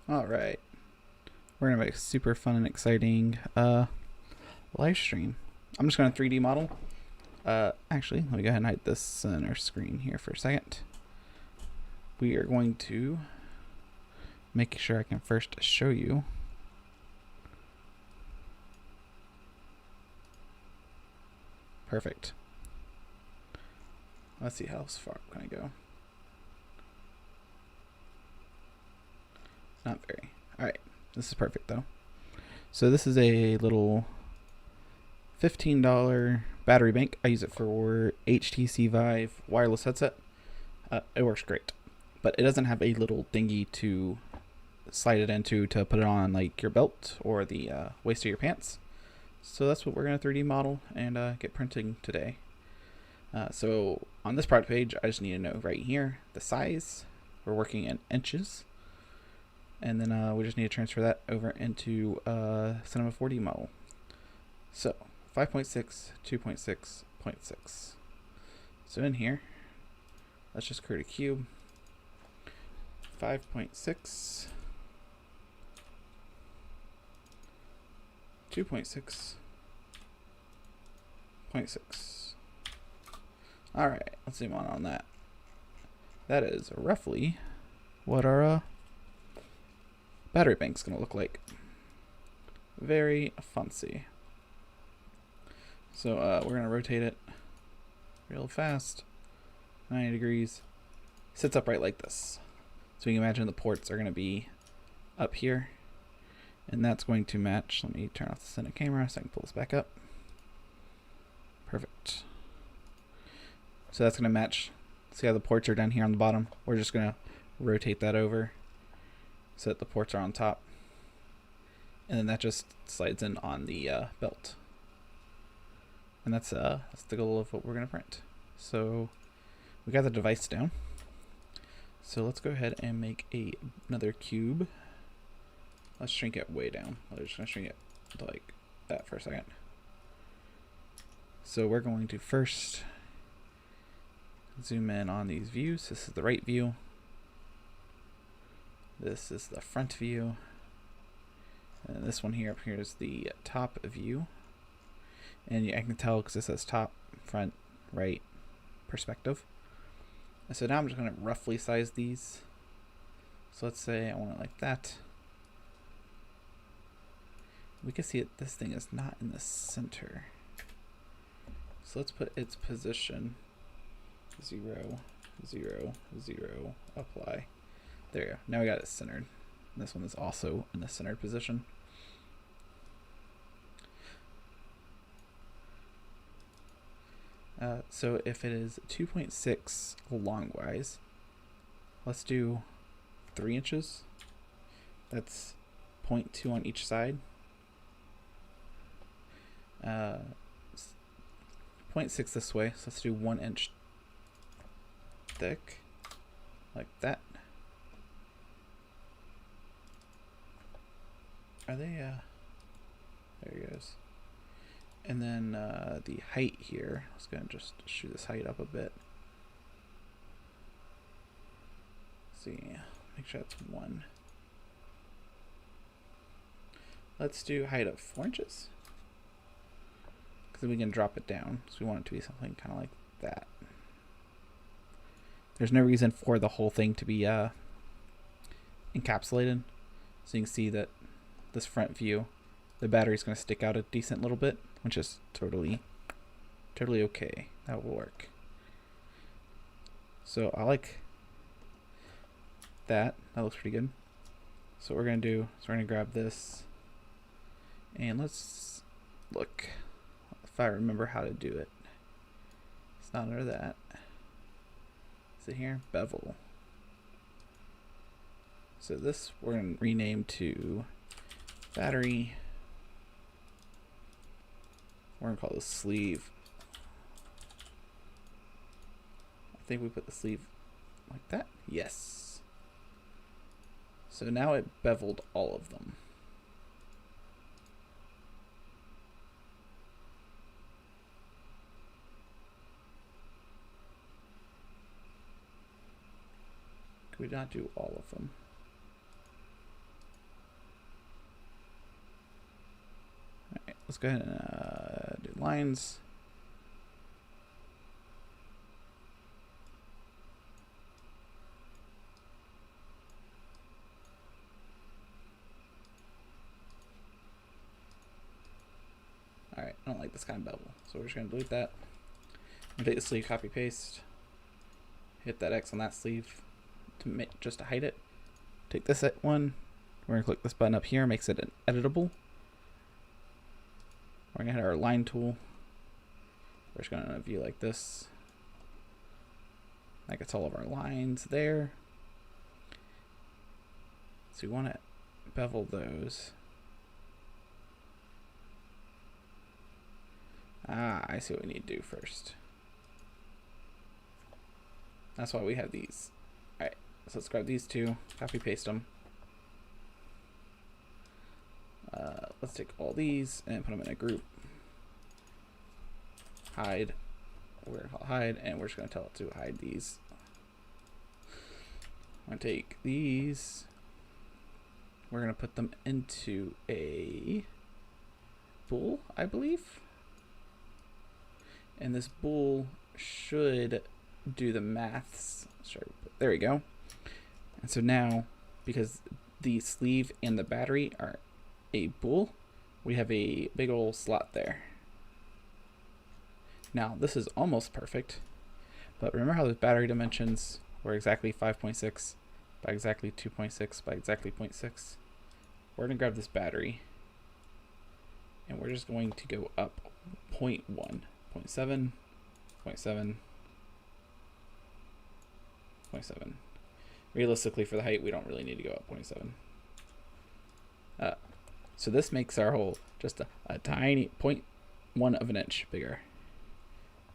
Alright, we're gonna make a super fun and exciting live stream. I'm just gonna 3D model. Actually, let me go ahead and hide this center screen here for a second. We are going to make sure I can first show you perfect. Let's see how far can I go. Not very. Alright, this is perfect though. So this is a little $15 battery bank. I use it for HTC VIVE Wireless headset. It works great, but it doesn't have a little thingy to slide it into to put it on like your belt or the waist of your pants. So that's what we're going to 3D model and get printing today. So on this product page, I just need to know right here the size. We're working in inches. And then we just need to transfer that over into Cinema 4D model. So 5.6, 2.6, 0.6. So in here, let's just create a cube. 5.6, 2.6, 0.6. Alright, let's zoom on that. That is roughly what our battery bank's gonna look like. Very fancy. So we're gonna rotate it real fast, 90 degrees. Sits upright like this. So you can imagine the ports are gonna be up here, and that's going to match. Let me turn off the center camera so I can pull this back up. Perfect. So that's gonna match. See how the ports are down here on the bottom? We're just gonna rotate that over so that the ports are on top, and then that just slides in on the belt. And that's the goal of what we're gonna print. So we got the device down. So let's go ahead and make another cube. Let's shrink it way down. I'm just gonna shrink it to like that for a second. So we're going to first zoom in on these views. This is the right view. This is the front view. And this one here up here is the top view. And I can tell because it says top, front, right, perspective. And so now I'm just going to roughly size these. So let's say I want it like that. We can see that this thing is not in the center. So let's put its position 0, 0, 0, apply. There you go. Now we got it centered. This one is also in the centered position. So if it is 2.6 longwise, let's do 3 inches. That's 0.2 on each side. 0.6 this way, so let's do 1 inch thick, like that. Are they, there it goes. And then the height here, let's go and just shoot this height up a bit. Let's see, make sure that's 1. Let's do height of 4 inches. Because we can drop it down. So we want it to be something kind of like that. There's no reason for the whole thing to be encapsulated. So you can see that this front view, the battery's going to stick out a decent little bit, which is totally okay. That will work. So I like that. That looks pretty good. So what we're going to do is we're going to grab this and let's look if I remember how to do it. It's not under that. Is it here? Bevel. So this we're going to rename to battery. We're going to call this sleeve. I think we put the sleeve like that. Yes. So now it beveled all of them. Could we not do all of them? let's go ahead and do lines. Alright, I don't like this kind of bevel, so we're just going to delete that. I'm going to take the sleeve, copy, paste. Hit that X on that sleeve just to hide it. Take this one. We're going to click this button up here, makes it editable. We're going to hit our line tool. We're just going to view like this. That gets all of our lines there. So we want to bevel those. I see what we need to do first. That's why we have these. Alright, so let's grab these two, copy paste them. Let's take all these and put them in a group. Hide. We're going to call hide, and we're just going to tell it to hide these. I'm going to take these. We're going to put them into a bool, I believe. And this bool should do the maths. There we go. And so now, because the sleeve and the battery are a bool, we have a big old slot there. Now, this is almost perfect, but remember how those battery dimensions were exactly 5.6 by exactly 2.6 by exactly 0.6? We're going to grab this battery, and we're just going to go up 0.1, 0.7, 0.7, 0.7. Realistically, for the height, we don't really need to go up 0.7. So this makes our hole just a tiny 0.1 of an inch bigger.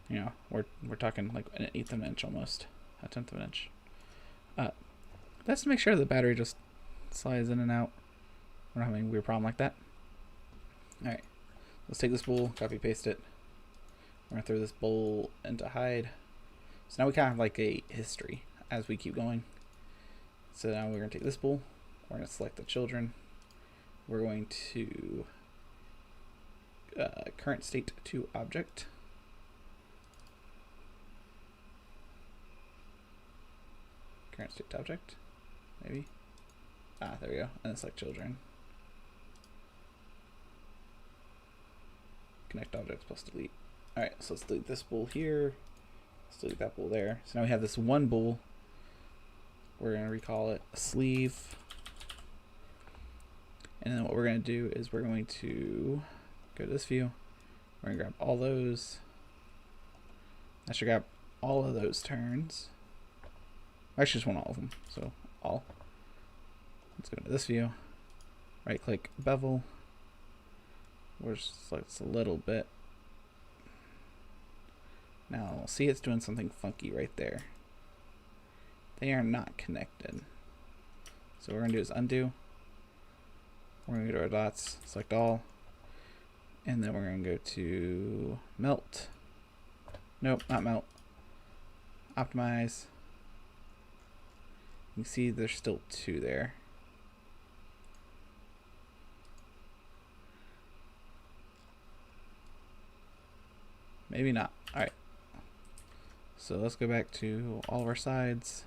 You know, we're talking like an eighth of an inch almost, a tenth of an inch. That's to make sure the battery just slides in and out. We're not having a weird problem like that. All right, let's take this bool, copy paste it. We're gonna throw this bowl into hide. So now we kind of have like a history as we keep going. So now we're gonna take this bowl. We're gonna select the children. We're going to current state to object. Current state to object, maybe. There we go. And select children. Connect objects plus delete. All right, so let's delete this bool here. Let's delete that bool there. So now we have this one bool. We're gonna recall it a sleeve. And then what we're gonna do is we're going to go to this view. We're gonna grab all those. I should grab all of those turns. I actually just want all of them, so all. Let's go to this view. Right click bevel. We're just select a little bit. Now see, it's doing something funky right there. They are not connected. So what we're gonna do is undo. We're gonna go to our dots, select all, and then we're gonna go to melt. Nope, not melt. Optimize. You can see there's still two there. Maybe not. All right. So let's go back to all of our sides.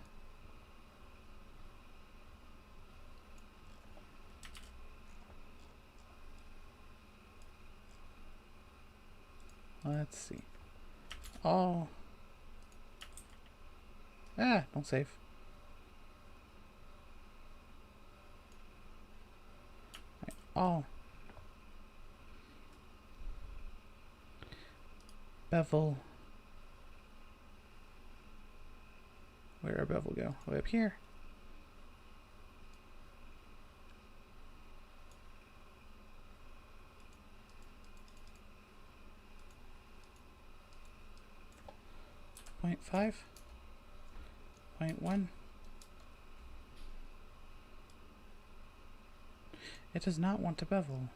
Let's see. Oh. Don't save. Oh. Bevel. Where'd our bevel go? Way up here. Point 5. 0.1. It does not want to bevel.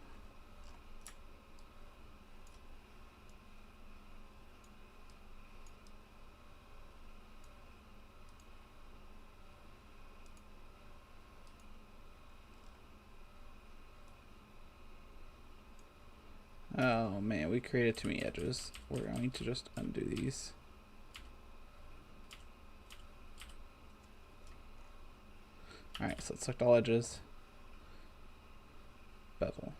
Oh man, we created too many edges. We're going to just undo these. Alright, so let's select all edges. Bevel.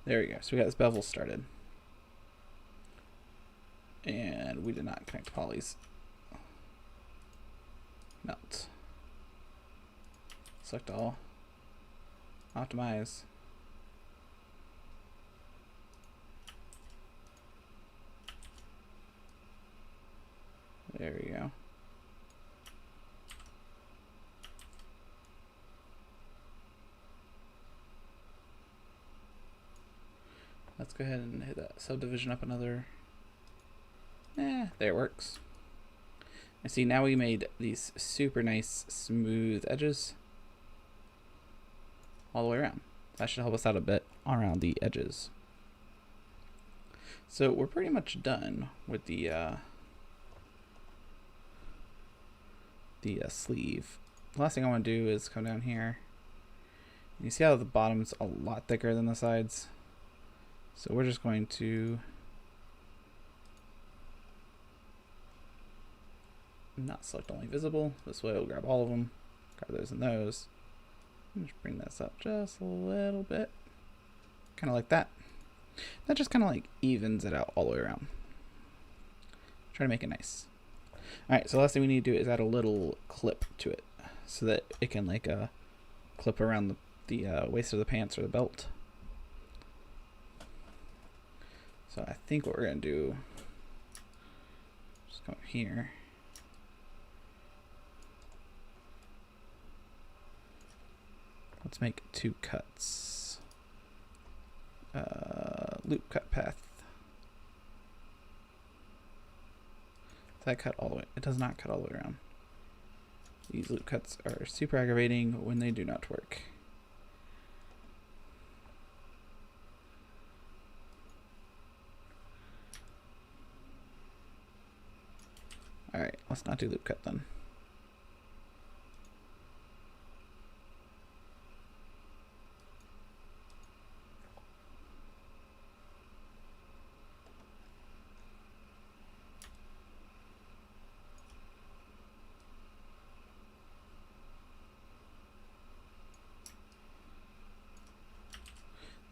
There we go. So we got this bevel started. And we did not connect polys. Melt. Select all. Optimize. There we go. Let's go ahead and hit that subdivision up another. There it works. And see, now we made these super nice smooth edges all the way around. That should help us out a bit around the edges. So we're pretty much done with the sleeve. The last thing I want to do is come down here. You see how the bottom's a lot thicker than the sides? So we're just going to not select only visible. This way we'll grab all of them, grab those and those. And just bring this up just a little bit. Kind of like that. That just kind of like evens it out all the way around. Try to make it nice. Alright, so the last thing we need to do is add a little clip to it so that it can like clip around the waist of the pants or the belt. So I think what we're going to do, just go here. Let's make 2 cuts. Loop cut path. That cut all the way. It does not cut all the way around. These loop cuts are super aggravating when they do not work. Alright, let's not do loop cut then.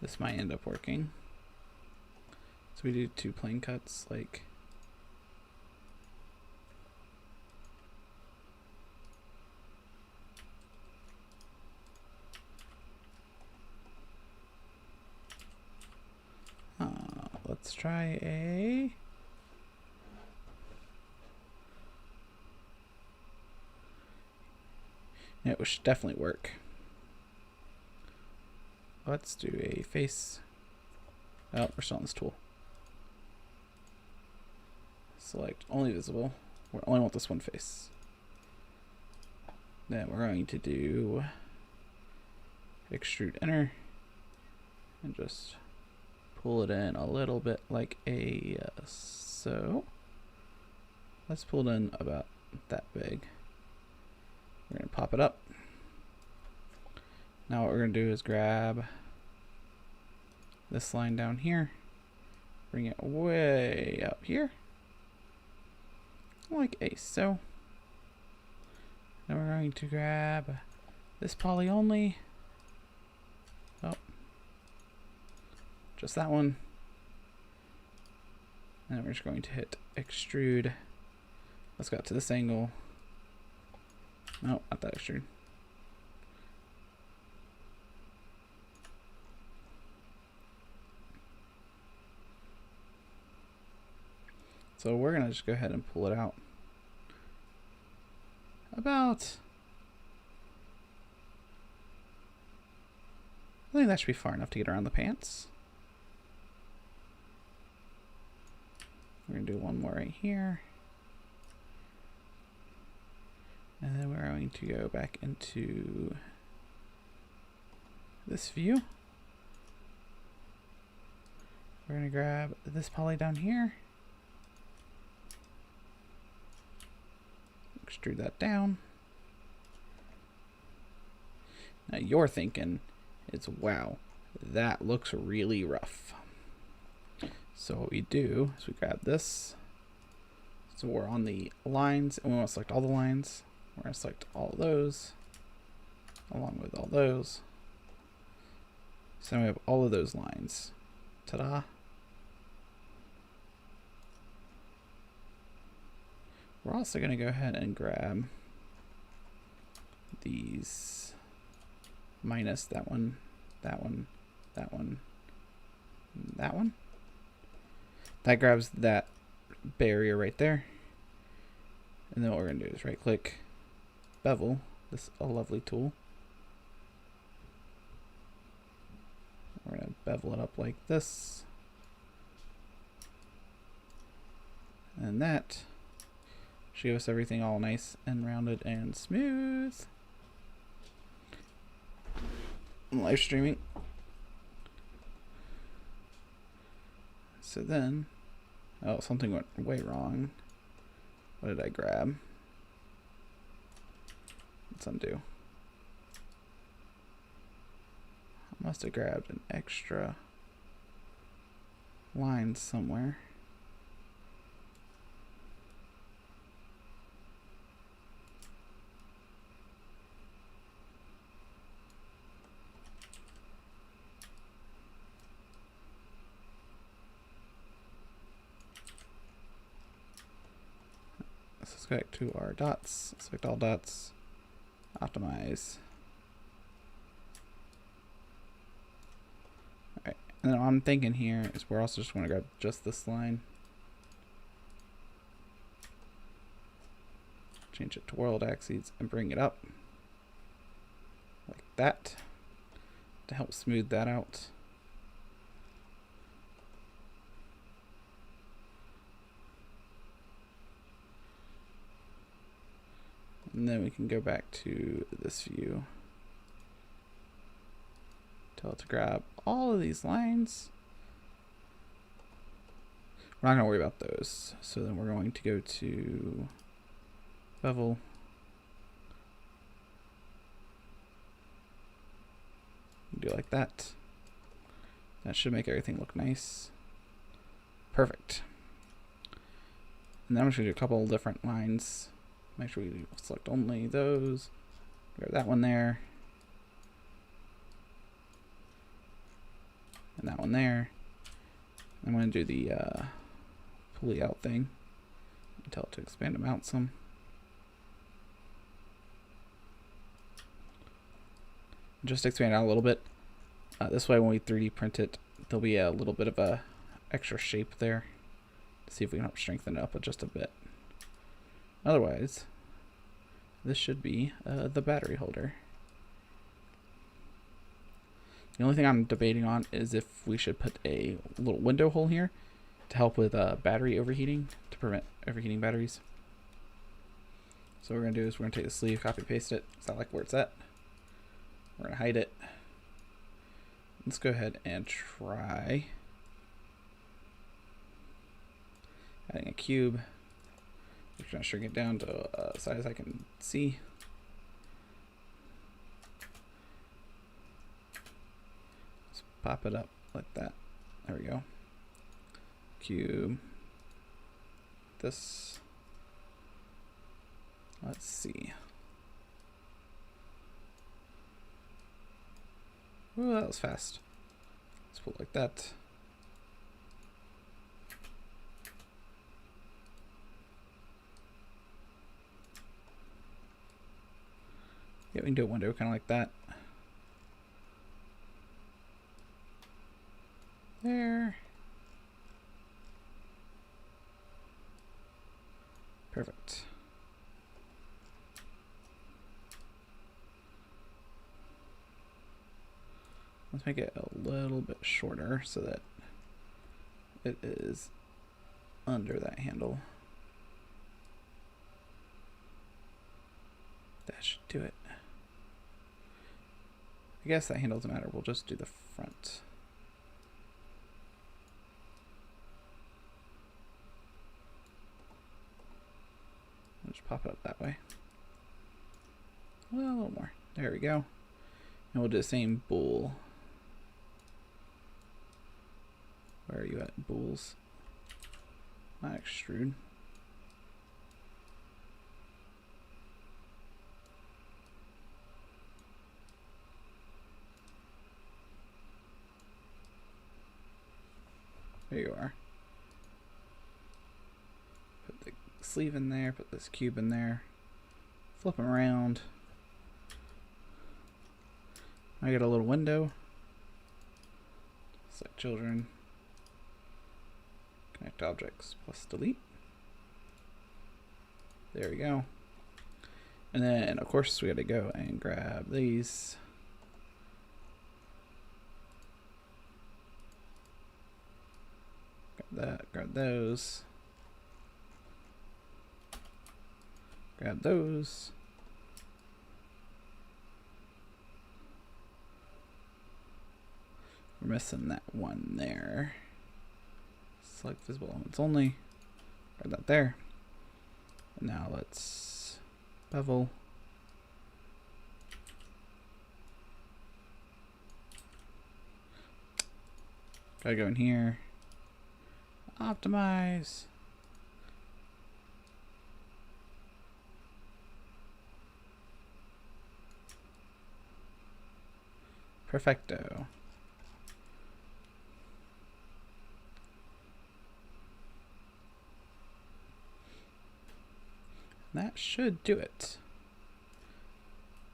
This might end up working. So we do 2 plain cuts, like let's try a it should definitely work. Let's do a face. Oh, we're still on this tool. Select only visible. We only want this one face. Then we're going to do extrude inner and just pull it in a little bit like a so. Let's pull it in about that big. We're going to pop it up. Now what we're going to do is grab this line down here, bring it way up here, like a so. Then we're going to grab this poly only. Oh, just that one. And then we're just going to hit extrude. Let's go to this angle. No, not that extrude. So we're going to just go ahead and pull it out about, I think that should be far enough to get around the pants. We're going to do one more right here. And then we're going to go back into this view. We're going to grab this poly down here. Extrude that down. Now you're thinking, it's wow, that looks really rough. So what we do is we grab this. So we're on the lines, and we want to select all the lines. We're going to select all of those, along with all those. So we have all of those lines. Ta-da! We're also going to go ahead and grab these minus that one, that one, that one, that one. That grabs that barrier right there. And then what we're going to do is right click, bevel, this is a lovely tool. We're going to bevel it up like this. And that should give us everything all nice and rounded and smooth. Live streaming. So then, oh, something went way wrong. What did I grab? Let's undo. I must have grabbed an extra line somewhere. Let's go back to our dots, select all dots, optimize. Alright, and then what I'm thinking here is we're also just going to grab just this line. Change it to world axes and bring it up. Like that. To help smooth that out. And then we can go back to this view. Tell it to grab all of these lines. We're not going to worry about those. So then we're going to go to bevel. Do it like that. That should make everything look nice. Perfect. And then I'm just going to do a couple different lines. Make sure we select only those. Grab that one there. And that one there. I'm going to do the pulley out thing. And tell it to expand them out some. Just expand it out a little bit. This way when we 3D print it, there'll be a little bit of a extra shape there. See if we can help strengthen it up just a bit. Otherwise, this should be the battery holder. The only thing I'm debating on is if we should put a little window hole here to help with battery overheating, to prevent overheating batteries. So what we're going to do is we're going to take the sleeve, copy paste it, because I like where it's at. We're going to hide it. Let's go ahead and try adding a cube. Just going to shrink it down to a size I can see. Let's pop it up like that. There we go. Cube. This. Let's see. Ooh, that was fast. Let's pull it like that. Yeah, we can do a window kind of like that. There. Perfect. Let's make it a little bit shorter so that it is under that handle. That should do it. I guess that handle doesn't matter. We'll just do the front. I'll just pop it up that way. Well, a little more. There we go. And we'll do the same bool. Where are you at, bools? Not extrude. There you are. Put the sleeve in there, put this cube in there. Flip them around. I get a little window. Select children. Connect objects plus delete. There we go. And then of course we gotta go and grab these. Grab that, grab those. Grab those. We're missing that one there. Select visible elements only. Grab that there. And now let's bevel. Gotta go in here. Optimize. Perfecto. That should do it.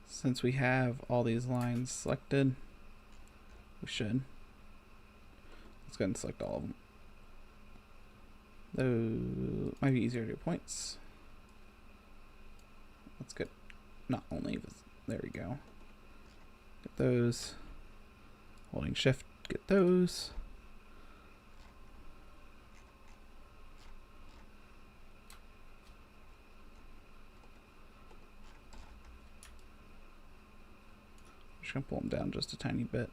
Since we have all these lines selected, we should. Let's go ahead and select all of them. Though might be easier to do points. Let's get not only, there we go. Get those. Holding shift, get those. Just gonna pull them down just a tiny bit.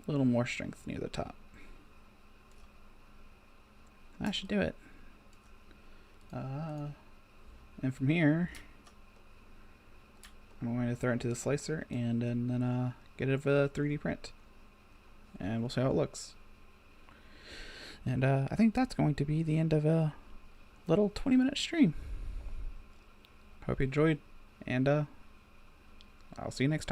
A little more strength near the top. That should do it. And from here, I'm going to throw it into the slicer and then get it a 3D print. And we'll see how it looks. And I think that's going to be the end of a little 20-minute stream. Hope you enjoyed, and I'll see you next time.